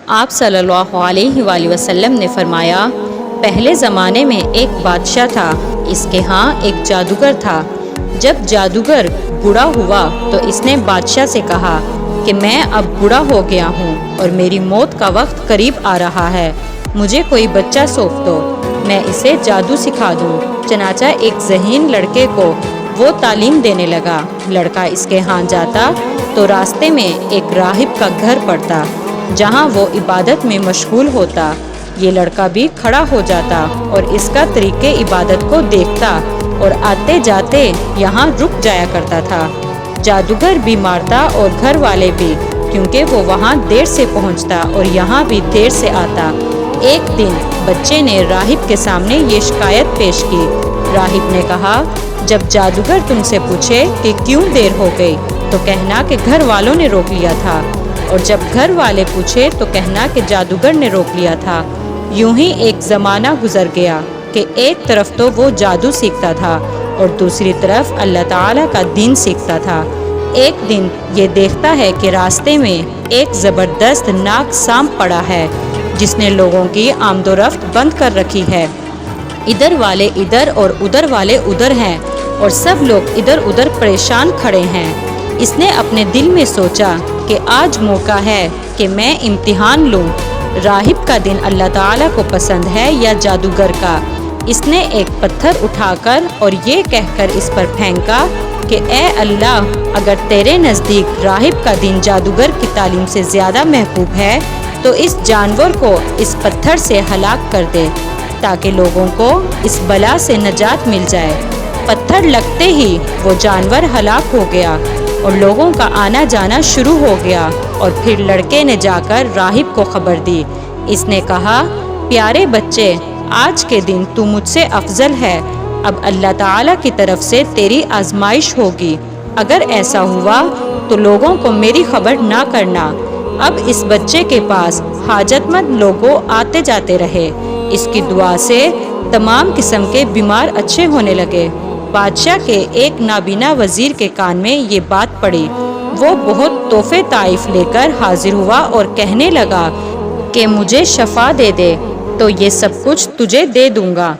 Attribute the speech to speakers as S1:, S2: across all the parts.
S1: آپ صلی اللہ علیہ وآلہ وسلم نے فرمایا، پہلے زمانے میں ایک بادشاہ تھا، اس کے ہاں ایک جادوگر تھا۔ جب جادوگر بوڑھا ہوا تو اس نے بادشاہ سے کہا کہ میں اب بوڑھا ہو گیا ہوں اور میری موت کا وقت قریب آ رہا ہے، مجھے کوئی بچہ سونپ دو، میں اسے جادو سکھا دوں۔ چنانچہ ایک ذہین لڑکے کو وہ تعلیم دینے لگا۔ لڑکا اس کے ہاں جاتا تو راستے میں ایک راہب کا گھر پڑتا جہاں وہ عبادت میں مشغول ہوتا۔ یہ لڑکا بھی کھڑا ہو جاتا اور اس کا طریقے عبادت کو دیکھتا اور آتے جاتے یہاں رک جایا کرتا تھا۔ جادوگر بھی مارتا اور گھر والے بھی، کیونکہ وہ وہاں دیر سے پہنچتا اور یہاں بھی دیر سے آتا۔ ایک دن بچے نے راہب کے سامنے یہ شکایت پیش کی۔ راہب نے کہا، جب جادوگر تم سے پوچھے کہ کیوں دیر ہو گئی تو کہنا کہ گھر والوں نے روک لیا تھا، اور جب گھر والے پوچھے تو کہنا کہ جادوگر نے روک لیا تھا۔ یوں ہی ایک زمانہ گزر گیا کہ ایک طرف تو وہ جادو سیکھتا تھا اور دوسری طرف اللہ تعالیٰ کا دین سیکھتا تھا۔ ایک دن یہ دیکھتا ہے کہ راستے میں ایک زبردست ناک سانپ پڑا ہے جس نے لوگوں کی آمد و رفت بند کر رکھی ہے۔ ادھر والے ادھر اور ادھر والے ادھر ہیں اور سب لوگ ادھر ادھر پریشان کھڑے ہیں۔ اس نے اپنے دل میں سوچا کہ آج موقع ہے کہ میں امتحان لوں، راہب کا دن اللہ تعالیٰ کو پسند ہے یا جادوگر کا۔ اس نے ایک پتھر اٹھا کر اور یہ کہہ کر اس پر پھینکا کہ اے اللہ، اگر تیرے نزدیک راہب کا دن جادوگر کی تعلیم سے زیادہ محبوب ہے تو اس جانور کو اس پتھر سے ہلاک کر دے تاکہ لوگوں کو اس بلا سے نجات مل جائے۔ پتھر لگتے ہی وہ جانور ہلاک ہو گیا اور لوگوں کا آنا جانا شروع ہو گیا، اور پھر لڑکے نے جا کر راہب کو خبر دی۔ اس نے کہا، پیارے بچے، آج کے دن تو مجھ سے افضل ہے، اب اللہ تعالیٰ کی طرف سے تیری آزمائش ہوگی۔ اگر ایسا ہوا تو لوگوں کو میری خبر نہ کرنا۔ اب اس بچے کے پاس حاجت مند لوگوں آتے جاتے رہے۔ اس کی دعا سے تمام قسم کے بیمار اچھے ہونے لگے۔ بادشاہ کے ایک نابینا وزیر کے کان میں یہ بات پڑی۔ وہ بہت تحفے طائف لے کر حاضر ہوا اور کہنے لگا کہ مجھے شفا دے دے تو یہ سب کچھ تجھے دے دوں گا۔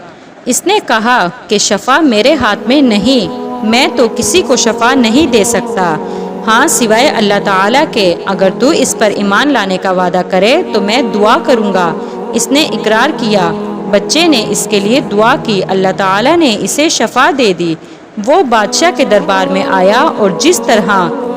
S1: اس نے کہا کہ شفا میرے ہاتھ میں نہیں، میں تو کسی کو شفا نہیں دے سکتا، ہاں سوائے اللہ تعالیٰ کے۔ اگر تو اس پر ایمان لانے کا وعدہ کرے تو میں دعا کروں گا۔ اس نے اقرار کیا۔ بچے نے اس کے لیے دعا کی، اللہ تعالیٰ نے اسے شفا دے دی۔ وہ بادشاہ کے دربار میں آیا اور جس طرح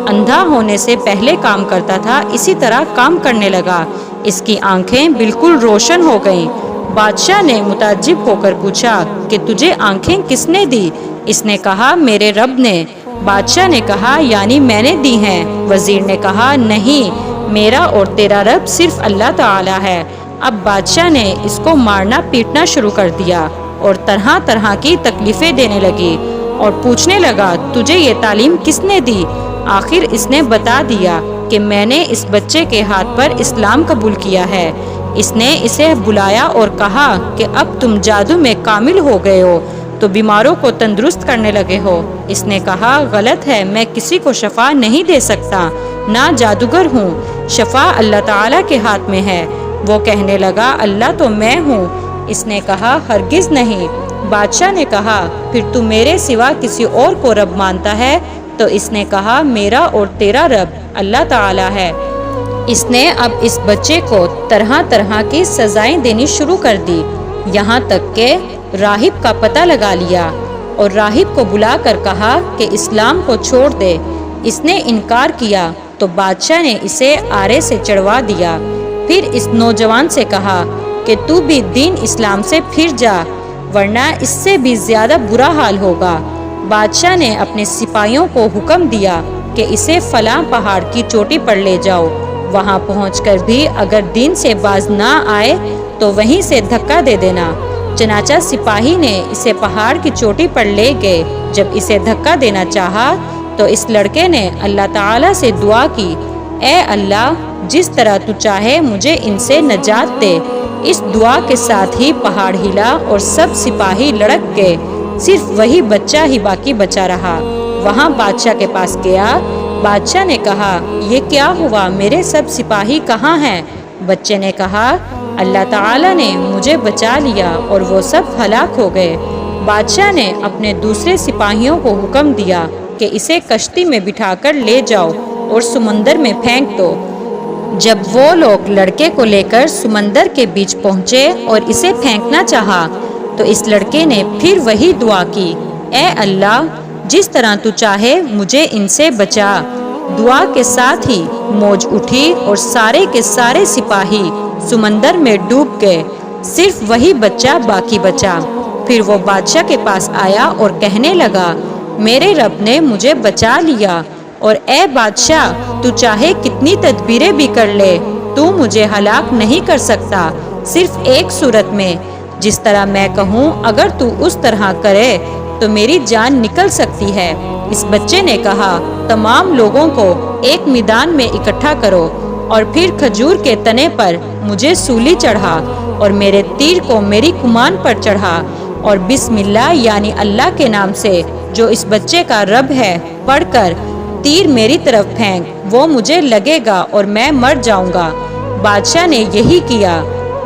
S1: اندھا ہونے سے پہلے کام کرتا تھا اسی طرح کام کرنے لگا۔ اس کی آنکھیں بالکل روشن ہو گئیں۔ بادشاہ نے متعجب ہو کر پوچھا کہ تجھے آنکھیں کس نے دی؟ اس نے کہا، میرے رب نے۔ بادشاہ نے کہا، یعنی میں نے دی ہیں؟ وزیر نے کہا، نہیں، میرا اور تیرا رب صرف اللہ تعالیٰ ہے۔ اب بادشاہ نے اس کو مارنا پیٹنا شروع کر دیا اور طرح طرح کی تکلیفیں دینے لگی اور پوچھنے لگا، تجھے یہ تعلیم کس نے دی؟ آخر اس نے بتا دیا کہ میں نے اس بچے کے ہاتھ پر اسلام قبول کیا ہے۔ اس نے اسے بلایا اور کہا کہ اب تم جادو میں کامل ہو گئے ہو تو بیماروں کو تندرست کرنے لگے ہو۔ اس نے کہا، غلط ہے، میں کسی کو شفا نہیں دے سکتا، نہ جادوگر ہوں، شفا اللہ تعالیٰ کے ہاتھ میں ہے۔ وہ کہنے لگا، اللہ تو میں ہوں۔ اس نے کہا، ہرگز نہیں۔ بادشاہ نے کہا، پھر تو میرے سوا کسی اور کو رب مانتا ہے؟ تو اس نے کہا، میرا اور تیرا رب اللہ تعالیٰ ہے۔ اس نے اب اس بچے کو طرح طرح کی سزائیں دینی شروع کر دی، یہاں تک کہ راہب کا پتہ لگا لیا اور راہب کو بلا کر کہا کہ اسلام کو چھوڑ دے۔ اس نے انکار کیا تو بادشاہ نے اسے آرے سے چڑھوا دیا۔ پھر اس نوجوان سے کہا کہ تو بھی دین اسلام سے پھر جا، ورنہ اس سے بھی زیادہ برا حال ہوگا۔ بادشاہ نے اپنے سپاہیوں کو حکم دیا کہ اسے فلاں پہاڑ کی چوٹی پر لے جاؤ، وہاں پہنچ کر بھی اگر دین سے باز نہ آئے تو وہیں سے دھکا دے دینا۔ چنانچہ سپاہی نے اسے پہاڑ کی چوٹی پر لے گئے۔ جب اسے دھکا دینا چاہا تو اس لڑکے نے اللہ تعالیٰ سے دعا کی، اے اللہ، جس طرح تو چاہے مجھے ان سے نجات دے۔ اس دعا کے ساتھ ہی پہاڑ ہلا اور سب سپاہی لڑک گئے، صرف وہی بچہ ہی باقی بچا رہا۔ وہاں بادشاہ کے پاس گیا۔ بادشاہ نے کہا، یہ کیا ہوا؟ میرے سب سپاہی کہاں ہیں؟ بچے نے کہا اللہ تعالیٰ نے مجھے بچا لیا اور وہ سب ہلاک ہو گئے۔ بادشاہ نے اپنے دوسرے سپاہیوں کو حکم دیا کہ اسے کشتی میں بٹھا کر لے جاؤ اور سمندر میں پھینک دو۔ جب وہ لوگ لڑکے کو لے کر سمندر کے بیچ پہنچے اور اسے پھینکنا چاہا تو اس لڑکے نے پھر وہی دعا کی، اے اللہ جس طرح تو چاہے مجھے ان سے بچا۔ دعا کے ساتھ ہی موج اٹھی اور سارے کے سارے سپاہی سمندر میں ڈوب گئے، صرف وہی بچہ باقی بچا۔ پھر وہ بادشاہ کے پاس آیا اور کہنے لگا، میرے رب نے مجھے بچا لیا، اور اے بادشاہ تو چاہے کتنی تدبیریں بھی کر لے تو مجھے ہلاک نہیں کر سکتا، صرف ایک صورت میں، جس طرح میں کہوں اگر تو اس طرح کرے تو میری جان نکل سکتی ہے۔ اس بچے نے کہا، تمام لوگوں کو ایک میدان میں اکٹھا کرو اور پھر کھجور کے تنے پر مجھے سولی چڑھا اور میرے تیر کو میری کمان پر چڑھا اور بسم اللہ یعنی اللہ کے نام سے جو اس بچے کا رب ہے پڑھ کر تیر میری طرف پھینک، وہ مجھے لگے گا اور میں مر جاؤں گا۔ بادشاہ نے یہی کیا،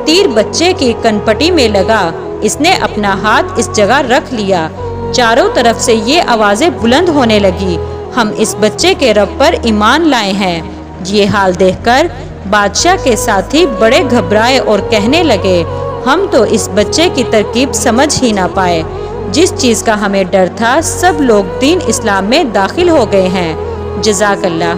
S1: تیر بچے کی کنپٹی میں لگا، اس نے اپنا ہاتھ اس جگہ رکھ لیا۔ چاروں طرف سے یہ آوازیں بلند ہونے لگی، ہم اس بچے کے رب پر ایمان لائے ہیں۔ یہ حال دیکھ کر بادشاہ کے ساتھی بڑے گھبرائے اور کہنے لگے، ہم تو اس بچے کی ترکیب سمجھ ہی نہ پائے، جس چیز کا ہمیں ڈر تھا سب لوگ دین اسلام میں داخل ہو گئے ہیں۔ جزاک اللہ۔